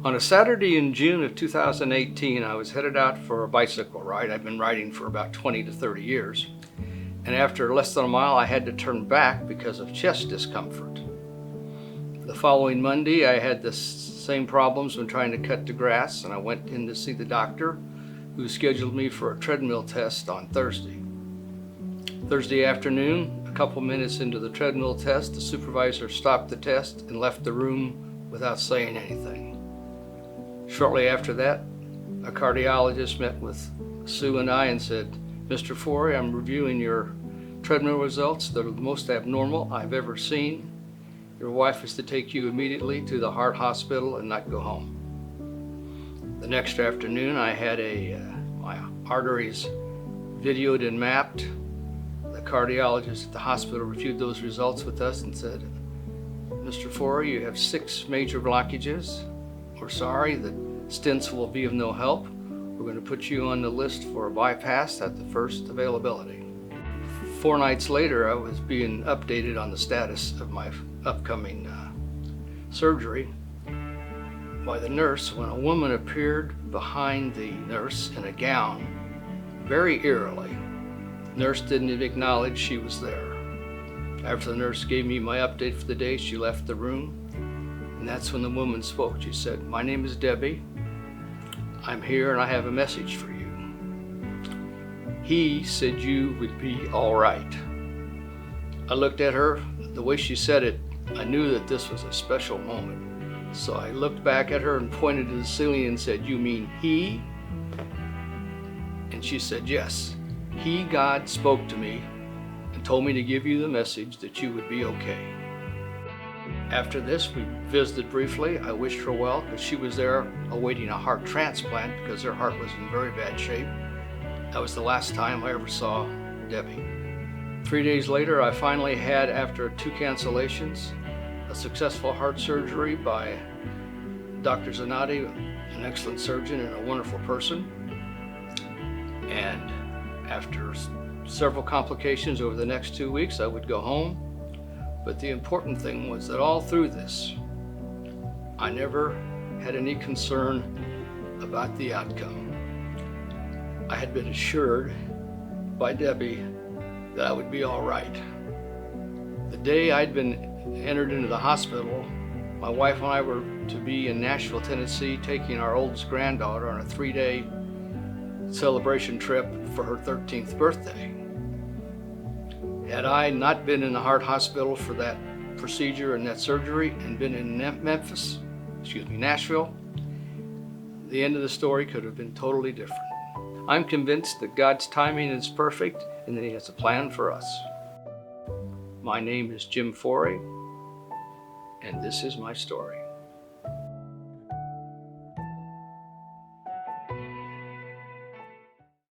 On a Saturday in June of 2018, I was headed out for a bicycle ride. I've been riding for about 20 to 30 years. And after less than a mile, I had to turn back because of chest discomfort. The following Monday, I had the same problems when trying to cut the grass, and I went in to see the doctor, who scheduled me for a treadmill test on Thursday. Thursday afternoon, a couple minutes into the treadmill test, the supervisor stopped the test and left the room without saying anything. Shortly after that, a cardiologist met with Sue and I and said, "Mr. Forry, I'm reviewing your treadmill results. They're the most abnormal I've ever seen. Your wife is to take you immediately to the heart hospital and not go home." The next afternoon, I had my arteries videoed and mapped. The cardiologist at the hospital reviewed those results with us and said, "Mr. Forry, you have 6 major blockages. We're sorry that stents will be of no help. We're going to put you on the list for a bypass at the first availability." 4 nights later, I was being updated on the status of my upcoming surgery by the nurse when a woman appeared behind the nurse in a gown, very eerily. The nurse didn't even acknowledge she was there. After the nurse gave me my update for the day, she left the room. And that's when the woman spoke. She said, "My name is Debbie. I'm here and I have a message for you. He said you would be all right." I looked at her. The way she said it, I knew that this was a special moment. So I looked back at her and pointed to the ceiling and said, "You mean he?" And she said, "Yes. He, God, spoke to me and told me to give you the message that you would be okay." After this, we visited briefly. I wished her well because she was there awaiting a heart transplant because her heart was in very bad shape. That was the last time I ever saw Debbie. 3 days later, I finally had, after 2 cancellations, a successful heart surgery by Dr. Zanotti, an excellent surgeon and a wonderful person. And after several complications over the next 2 weeks, I would go home. But the important thing was that all through this, I never had any concern about the outcome. I had been assured by Debbie that I would be all right. The day I'd been entered into the hospital, my wife and I were to be in Nashville, Tennessee, taking our oldest granddaughter on a 3-day celebration trip for her 13th birthday. Had I not been in the heart hospital for that procedure and that surgery and been in Nashville, the end of the story could have been totally different. I'm convinced that God's timing is perfect and that He has a plan for us. My name is Jim Forry, and this is my story.